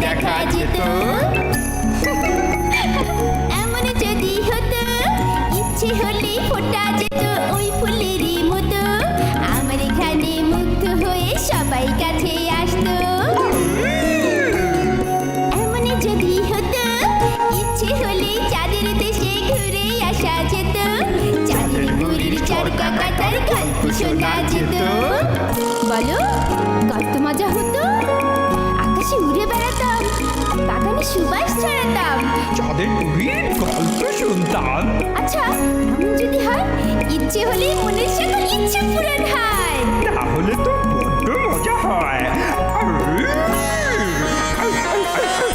দেখা যেত। এমন যদি হতো ইচ্ছে হলে ফোটা যেত ওই ফুলেরই মতো, আমার এখানে মুগ্ধ হয়ে সবাই কাছে আসতো। এমন যদি হতো ইচ্ছে হলে চাঁদের দেশে ঘুরে আসা যেত, চাঁদের বুড়ির চরকা কাটার গল্প শোনা যেত। বলো কত মজা হতো, আকাশে উড়ে বেড়াতাম, বাগানে সুবাস ছড়াতাম, চাঁদের বুড়ির গল্প শুনতাম। আচ্ছা এমন যদি হয় ইচ্ছে হলে মনের সকল ইচ্ছে পূরণ হয়, তাহলে তো বড্ড মজা হয়।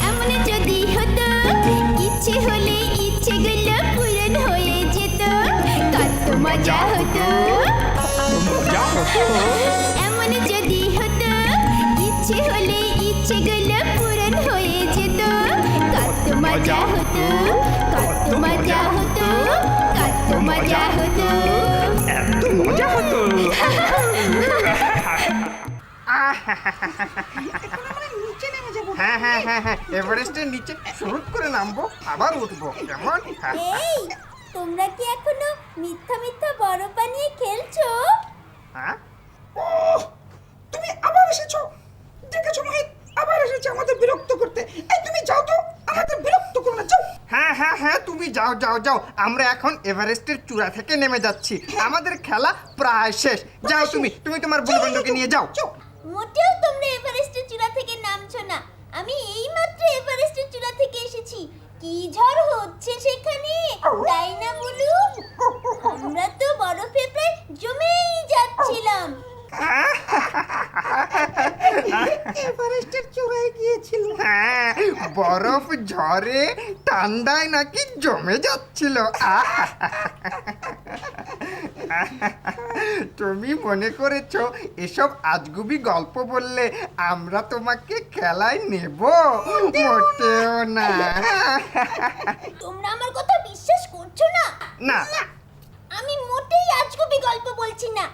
এমন যদি হতো ইচ্ছে হলে ইচ্ছেগুলো পূরণ হয়ে যেত, কত মজা হতো। মজা হতো। এমন যদি হতো ইচ্ছে হলে ইচ্ছেগুলো পূরণ হয়ে যেত, কত মজা হতো, কত মজা হতো, কত মজা হতো। এত মজা হতো। হ্যাঁ হ্যাঁ হ্যাঁ হ্যাঁ, এভারেস্টের নিচে শুরু করে নামবো, আবার উঠবো, কেমন? এই তোমরা কি এখনো মিথ্যা মিথ্যা বরফ বানিয়ে খেলছো? হ্যাঁ, তুমি আবার এসেছো, দেখেছো মোহিত, আবার এসেছে আমাদের বিরক্ত করতে। এই তুমি যাও তো, আমাদের বিরক্ত করো না, যাও। হ্যাঁ হ্যাঁ হ্যাঁ, তুমি যাও যাও যাও, আমরা এখন এভারেস্টের চূড়া থেকে নেমে যাচ্ছি, আমাদের খেলা প্রায় শেষ। যাও তুমি, তুমি তোমার বন্ধুকে নিয়ে যাও। মোটেও তোমরা এভারেস্টের চূড়া থেকে নামছো না, আমি এইমাত্র এভারেস্টের চূড়া থেকে এসেছি। কি ঝড় হচ্ছে সেখানে, তাই না বলু? আমরা তো বরফে প্রায় জমেই যাচ্ছিলাম। এভারেস্টের চূড়ায় গিয়েছিল। হ্যাঁ, বরফ ঝড়ে ঠান্ডায় নাকি জমে যাচ্ছিল। তুমি মনে করেছো এসব আজগুবি গল্প বললে আমরা তোমাকে খেলায় নেব? মোটেও না। তোমরা আমার কথা বিশ্বাস করছো না? না, আমি মোটেই আজগুবি গল্প বলছি না।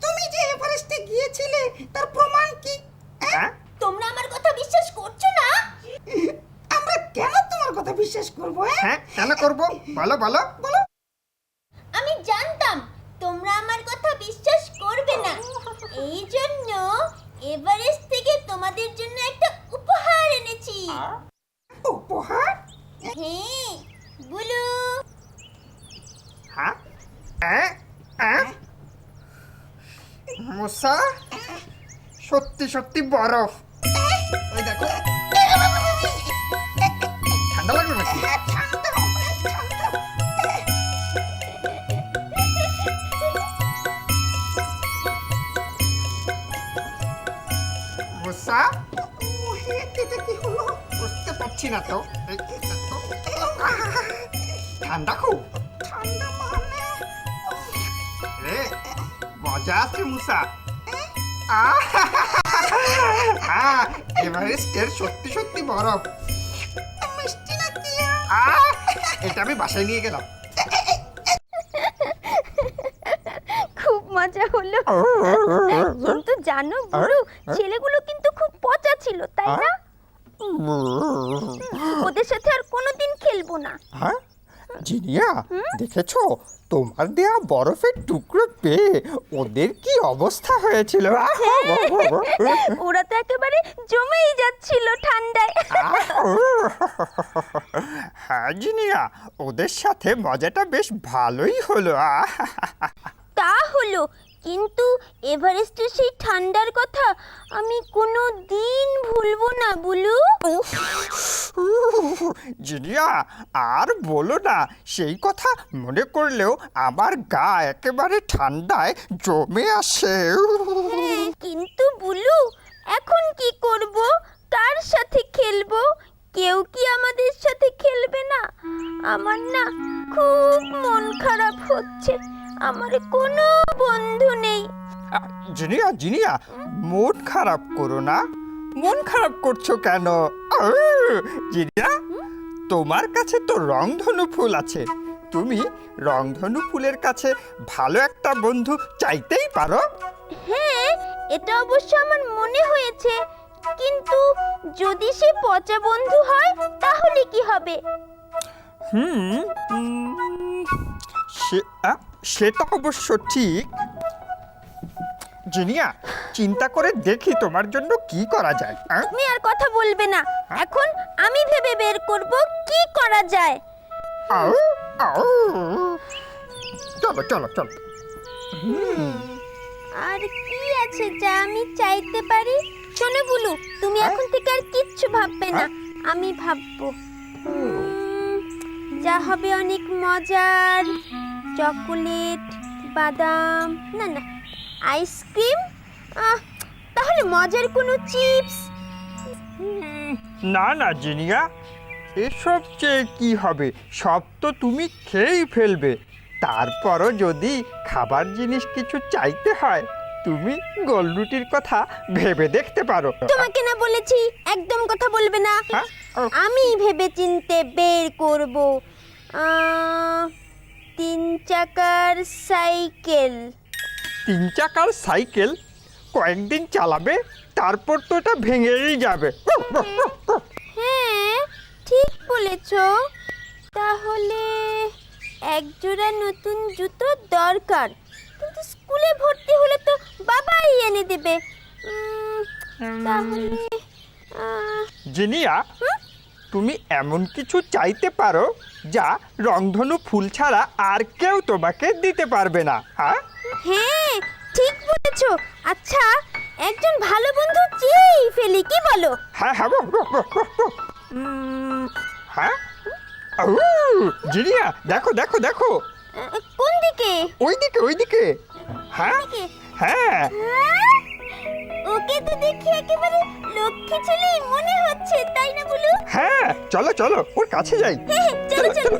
তুমি যে এভারেস্টে গিয়েছিলে তার প্রমাণ কি? হ্যাঁ? তোমরা আমার কথা বিশ্বাস করছো না? আমরা কেন তোমার কথা বিশ্বাস করবো? হ্যাঁ, কেন করব? বলো বলো বলো। আমি জানতাম তোমরা আমার কথা বিশ্বাস করবে না, এই জন্য এভারেস্ট থেকে তোমাদের জন্য একটা উপহার এনেছি। উপহার? হ্যাঁ বুলু, হ্যাঁ? হ্যাঁ? হ্যাঁ? মুসা, সত্যি সত্যি বরফ। ওই দেখো, ঠান্ডা লাগলো নাকি? মুসা, এটা কি হলো? বুঝতে পারছি না তো। এই দেখো। ঠান্ডা খুব। ঠান্ডা মানে? এ, মজা আছে মুসা। এভারেস্টের সত্যি সত্যি বরফ। মিষ্টি নাকি? এটা আমি বাসায় নিয়ে গেলাম। খুব মজা হলো। কিন্তু জানো বুড়ো, ছেলেগুলো কিন্তু খুব পচা ছিল, তাই না? ওদের সাথে আর কোনোদিন খেলবো না। হ্যাঁ জিনিয়া, দেখেছো তোমার দেয়া বরফের টুকরো পেয়ে ওদের কি অবস্থা হয়েছিল? ওরা তো একেবারে জমেই যাচ্ছিল ঠান্ডায়। হ্যাঁ জিনিয়া, ওদের সাথে মজাটা বেশ ভালোই হলো। তা হলো, কিন্তু এভারেস্টের সেই ঠান্ডার কথা আমি কোনো দিন ভুলবো না বুলু। জিনিয়া, আর বলো না, সেই কথা মনে করলেও আমার গা একেবারে ঠান্ডায় জমে আসে। কিন্তু বুলু, এখন কি করব? কার সাথে খেলবো? কেউ কি আমাদের সাথে খেলবে না? আমার না খুব মন খারাপ হচ্ছে, আমার কোনো বন্ধু নেই। জিনিয়া জিনিয়া, মন খারাপ করো না। মন খারাপ করছো কেন? জিনিয়া, তোমার কাছে তো রংধনু ফুল আছে, তুমি রংধনু ফুলের কাছে ভালো একটা বন্ধু চাইতেই পারো। হ্যাঁ, এটা অবশ্য আমার মনে হয়েছে, কিন্তু যদি সে পচা বন্ধু হয় তাহলে কি হবে? সেটা অবশ্য ঠিক। জিনিয়া, চিন্তা করে দেখি তোমার জন্য কি করা যায়। তুমি আর কথা বলবে না, এখন আমি ভেবে বের করব কি করা যায়। আউ, আউ। চলো চলো চলো। আর কি আছে যা আমি চাইতে পারি? শোনো বুলু, তুমি এখন থেকে আর কিচ্ছু ভাববে না, আমি ভাববো। যা হবে অনেক মজার, চকোলেট, বাদাম, না না আইসক্রিম, তাহলে মজার কোনো চিপস। না না জিনিয়া, এসব চেয়ে কি হবে, সব তো তুমি খেয়েই ফেলবে। তারপরও যদি খাবার জিনিস কিছু চাইতে হয়, তুমি গোলরুটির কথা ভেবে দেখতে পারো। তোমাকে না বলেছি একদম কথা বলবে না। হ্যাঁ? ও, আমি ভেবে চিনতে বের করব। 3 চাকার সাইকেল। 3 চাকার সাইকেল কয়েকদিন চালাবে, তারপর তো এটা ভেঙেই যাবে। হ্যাঁ ঠিক বলেছ। তাহলে এক জোড়া নতুন জুতো দরকার, কিন্তু স্কুলে ভর্তি হলে তো বাবাই এনে দেবে। তাহলে জিনিয়া, তুমি এমন কিছু চাইতে পারো যা রংধনু ফুল ছাড়া আর কেউ তোমাকে দিতে পারবে না। হ্যাঁ হ্যাঁ ঠিক বলেছ। আচ্ছা, একজন ভালো বন্ধু চেয়েই ফেলি, কি বলো? হ্যাঁ হ্যাঁ হ্যাঁ। ও জিনিয়া, দেখো দেখো দেখো, কোন দিকে? ওইদিকে ওইদিকে। হ্যাঁ দিকে? হ্যাঁ। ওকে তো দেখি একেবারে লক্ষ্মী ছেলেই মনে হচ্ছে, তাই না বুলু? হ্যাঁ চলো চলো, ওর কাছে যাই। হ্যাঁ চলো চলো।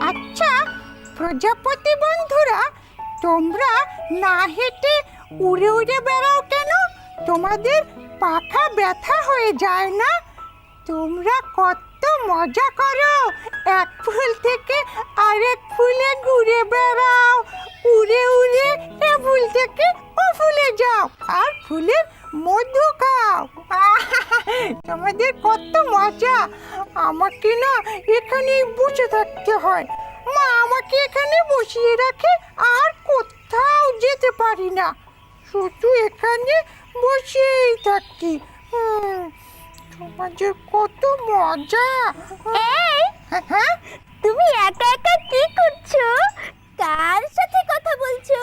আচ্ছা প্রজাপতি বন্ধুরা, তোমরা না হেঁটে উড়ে উড়ে বেড়াও কেন? তোমাদের পাখা ব্যথা হয়ে যায় না? তোমরা কত মজা করো, এক ফুল থেকে আরেক ফুলে ঘুরে বেড়াও, উড়ে উড়ে এ ফুল থেকে ও ফুলে যাও আর ফুলের মধু খাও। তোমাদের কত মজা। আমাকে না এখানেই বসে থাকতে হয়, মা আমাকে এখানে বসিয়ে রাখে, আর কোথাও যেতে পারি না, শুধু এখানে বসেই থাকি। তোমাদের কত মজা। এই হ্যাঁ, তুমি একা একা কি করছো? কার সাথে কথা বলছো?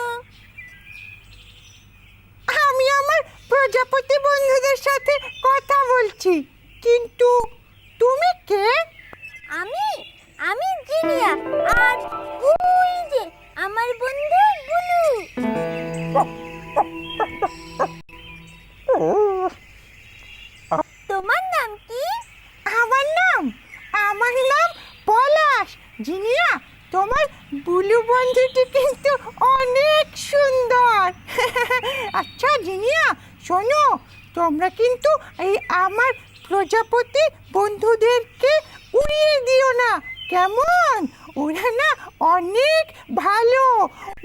আমি আমার প্রজাপতি বন্ধুদের সাথে কথা বলছি, কিন্তু তুমি কে? আমি আমি জিনিয়া, আর ওই যে আমার বন্ধু বুলু। তোমার নাম কি? আমার নাম পলাশ। জিনিয়া, তোমার বুলু বন্ধুটি কিন্তু অনেক সুন্দর। আচ্ছা জিনিয়া, শোনো, তোমরা কিন্তু এই আমার প্রজাপতি বন্ধুদেরকে উড়িয়ে দিও না, কেমন? ওরা না অনেক ভালো,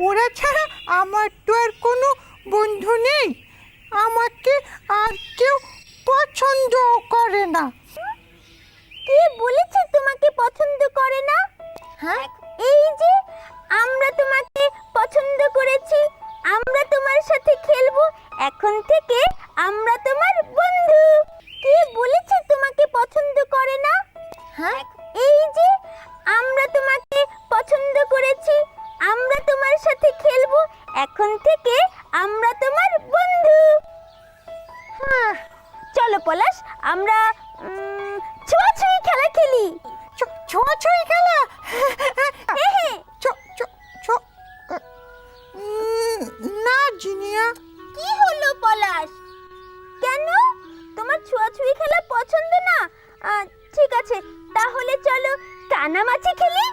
ওরা ছাড়া আমার তো আর কোনো বন্ধু নেই, আমাকে আর কেউ পছন্দ করে না। কে বলেছে তোমাকে পছন্দ করে না? হ্যাঁ, এই যে আমরা তোমাকে পছন্দ করেছি, আমরা তোমার সাথে খেলবো, এখন থেকে আমরা তোমার বন্ধু। কে বলেছে তোমাকে পছন্দ করে না? হ্যাঁ, এই যে আমরা তোমাকে পছন্দ করেছি, আমরা তোমার সাথে খেলবো, এখন থেকে আমরা তোমার বন্ধু। হ্যাঁ। চলো পলাশ, আমরা ছোঁয়াছুঁয়ি খেলা খেলি। ছোঁয়াছুঁয়ি খেলা? হ্যাঁ না জিনিয়া। কি হলো পলাশ? কেন, তোমার ছোঁয়াছুঁয়ি খেলা পছন্দ না? ঠিক আছে, তাহলে চলো কানামাছি খেলি।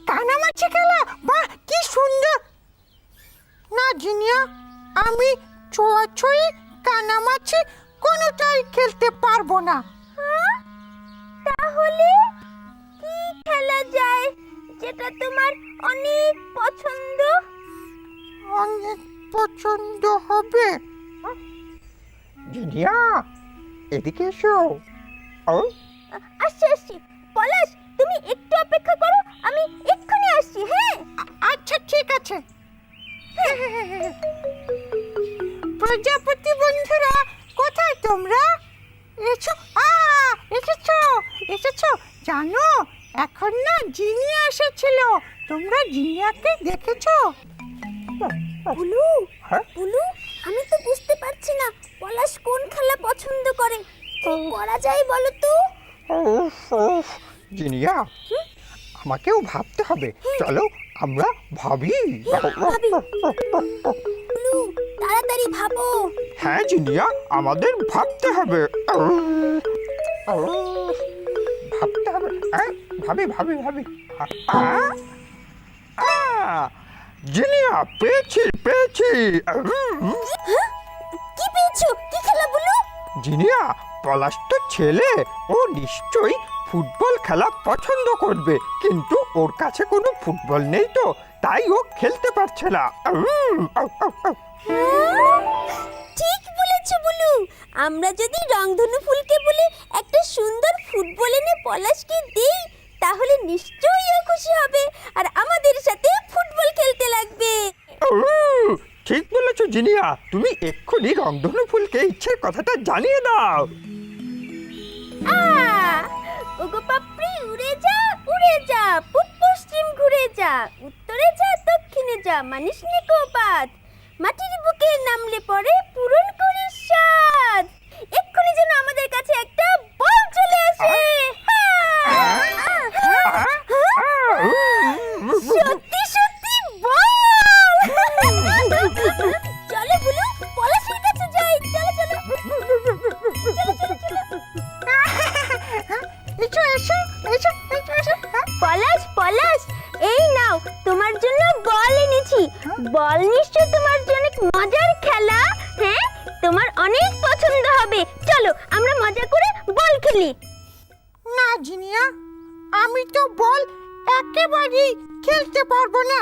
কানামাছি খেলা? বাহ, কি সুন্দর। না জিনিয়া, আমি ছোঁয়াছুঁয়ি, কানামাছি কোনোটাই খেলতে পারবো না। তাহলে কি খেলা যায় যেটা তোমার অনেক পছন্দ? অনেক পছন্দ হবে। জিনিয়া, এদিকে এসো। ও আসছি আসছি। পলাশ, তুমি একটু অপেক্ষা করো, আমি এক্ষুনি আসছি। হ্যাঁ, আচ্ছা ঠিক আছে। প্রজাপতি বন্ধুরা, কোথায় তোমরা? এসো, এসেছো এসেছো। জানো, এখন না জিনিয়া এসেছিল। তোমরা জিনিয়াকে দেখেছো? বুলু, হ্যাঁ? বুলু, আমি তো বুঝতে পারছি না পলাশ কোন খেলা পছন্দ করে। কি করা যায় বলো তো? উফ, উফ, জিনিয়া, আমাকেও ভাবতে হবে। চলো আমরা ভাবি। বুলু, তাড়াতাড়ি ভাবো। হ্যাঁ জিনিয়া, আমাদের ভাবতে হবে। ভাবতে হবে। ভাবি ভাবি ভাবি। জিনিয়া, পেয়েছি পেয়েছি। কি পেয়েছো? কি খেলা বুলু? জিনিয়া, পলাশ তো ছেলে, ও নিশ্চয়ই ফুটবল খেলা পছন্দ করবে, কিন্তু ওর কাছে কোনো ফুটবল নেই, তো তাই ও খেলতে পারছে না। ঠিক বলেছো বুলু। আমরা যদি রংধনু ফুলকে বলে একটা সুন্দর ফুটবল এনে পলাশকে দেই, তাহলে নিশ্চয়ই ও খুশি হবে আর আমাদের সাথে ফুটবল খেলতে লাগবে। ঠিক বলেছো জিনিয়া, তুমি এক্ষুনি রংধনু ফুলকে ইচ্ছের কথাটা জানিয়ে দাও। ওগো পাপড়ি, উড়ে যা উড়ে যা, পূব পশ্চিম ঘুরে যা, উত্তরে যা দক্ষিণে যা, মানিস নিকোপাত, মাটির বুকে নামলে পরে পূরণ করিস সাধ। এক্ষুনি যেন আমাদের কাছে একটা বল চলে আসে। সত্যি সত্যি বল। চলো বুলু, পলাশের কাছে যাই। চলো চলো চলো চলো চলো। এসো এসো এসো এসো এসো। পলাশ, পলাশ, এই নাও, তোমার জন্য বল এনেছি। বল নিশ্চয় তোমার জন্য অনেক মজার খেলা। হ্যাঁ, তোমার অনেক পছন্দ হবে। চলো আমরা মজা করে বল খেলি। না জিনিয়া, আমি তো বল একেবারেই খেলতে পারবো না।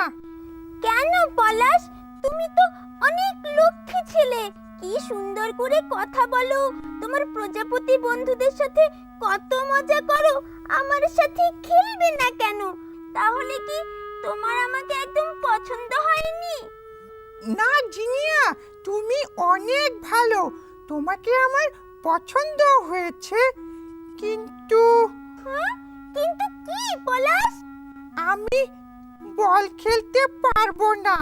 কেন পলাশ? তুমি তো অনেক লক্ষ্মী ছেলে, কি সুন্দর করে কথা বলো, তোমার প্রজাপতি বন্ধুদের সাথে কত মজা করো। আমার সাথে খেলবে না কেন? তাহলে কি তোমার আমাকে একদম পছন্দ হয়নি? না জিনিয়া, তুমি অনেক ভালো, তোমাকে আমার পছন্দ হয়েছে, কিন্তু হ্যাঁ, কিন্তু কি পলাশ? আমি বল খেলতে পারবো না,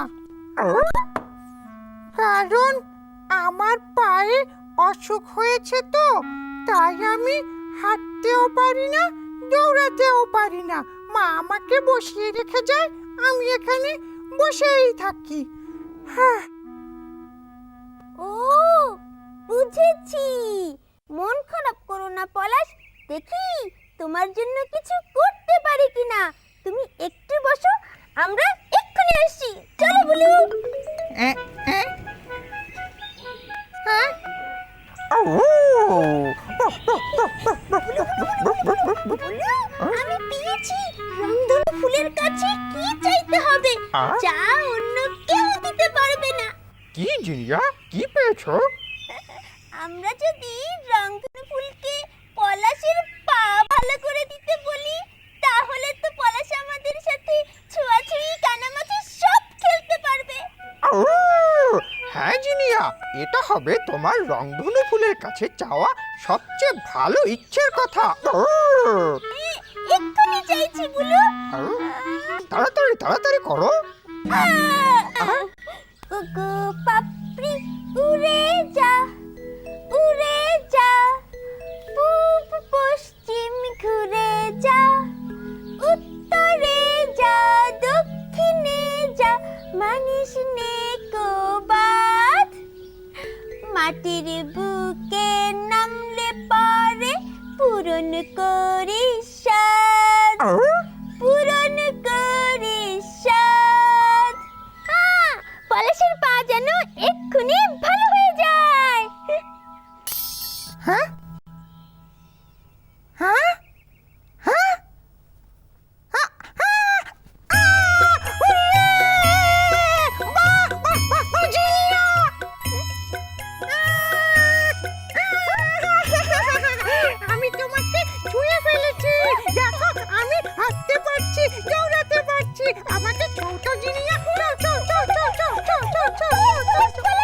কারণ আমার পায়ে অসুখ হয়েছে, তো তাই আমি হাঁটতেও পারি না, দৌড়াতেও পারি না। মা আমাকে বসিয়ে রেখে যায়, আমি এখানে বসেই থাকি। হ্যাঁ, ও, বুঝেছি। মন খারাপ করো না পলাশ, দেখি তোমার জন্য কিছু করতে পারি কিনা। তুমি একটু বসো, আমরা এক্ষুনি আসছি। চলো বুলু। হ্যাঁ, আমি পেয়েছি, রংধনু ফুলের কাছে কি চাইতে হবে যা অন্য কেউ দিতে পারবে না। কি জিনিয়া, কি পেয়েছো? আমরা যদি রংধনু ফুলকে পলাশের পা ভালো করে দিতে বলি, তাহলে তো পলাশ আমাদের সাথে ছোঁয়াছুঁয়ি কানামাছি সব খেলতে পারবে। হ্যাঁ জিনিয়া, এটা হবে তোমার রংধনু ফুলের কাছে চাওয়া সবচেয়ে ভালো ইচ্ছের কথা। এক্ষুনি চাইছি বুলু। তাড়াতাড়ি তাড়াতাড়ি করো। ওগো পাপড়ি, উড়ে যা উড়ে যা, পূব পশ্চিম ঘুরে যা, উত্তরে যা দক্ষিণে যা, মানিস নিকোবাদ, মাটির বুকে নামলে পরে পূরণ করিস সাধ, পূরণ করিস সাধ। পেরেছি আমাকে ছোট জিনিয়া চল চল চল চল চল চল চল চল চল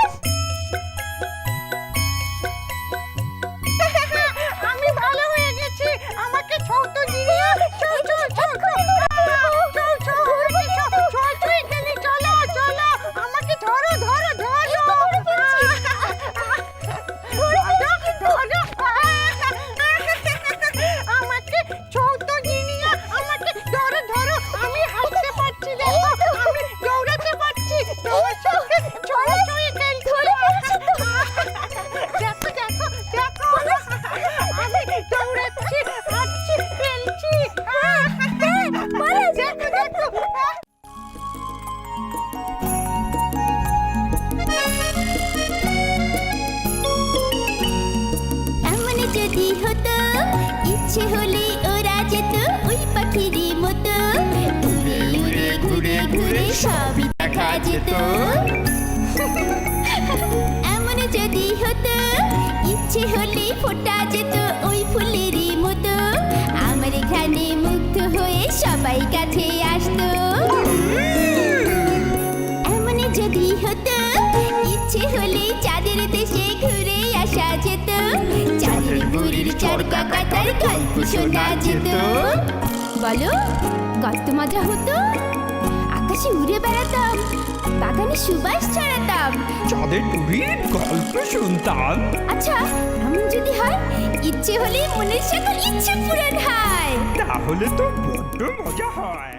আমি ভালো হয়ে গেছি আমাকে ছোট জিনিয়া চল চল চল চল চল চল চল চল এখানে চলো চলো আমাকে ধরো ধরো ধরো আমাকে ছোট জিনিয়া আমাকে ধরো ধরো আমি হাঁটতে পারছি দেখো আমি দৌড়াতে পারছি তোমার সাথে চলো চলো খেলতে দেখো দেখো দেখো আমি দৌড়াচ্ছি হাঁটছি খেলছি দেখো দেখো এমন যদি হতো ইচ্ছে হলে ওরা যেত ওই পাখিরই মতো উড়ে উড়ে ঘুরে ঘুরে সবই দেখা যেত এমন যদি হতো ইচ্ছে হলে ফোটা যেত ওই ফুলেরই মতো আমার এখানে মুগ্ধ হয়ে সবাই কাছে আসতো এমন যদি হতো ইচ্ছে হলে চাঁদের দেশে ঘুরে আসা যেত চাঁদের বুড়ির চরকা কাটার গল্প শোনা যেত বলো কত মজা হতো আকাশে উড়ে বেড়াতাম বাগানে সুবাস ছড়াতাম চাঁদের বুড়ির গল্প শুনতাম। আচ্ছা এমন যদি হয় ইচ্ছে হলে মনের সকল ইচ্ছে পূরণ হয় তাহলে তো বড্ড মজা হয়।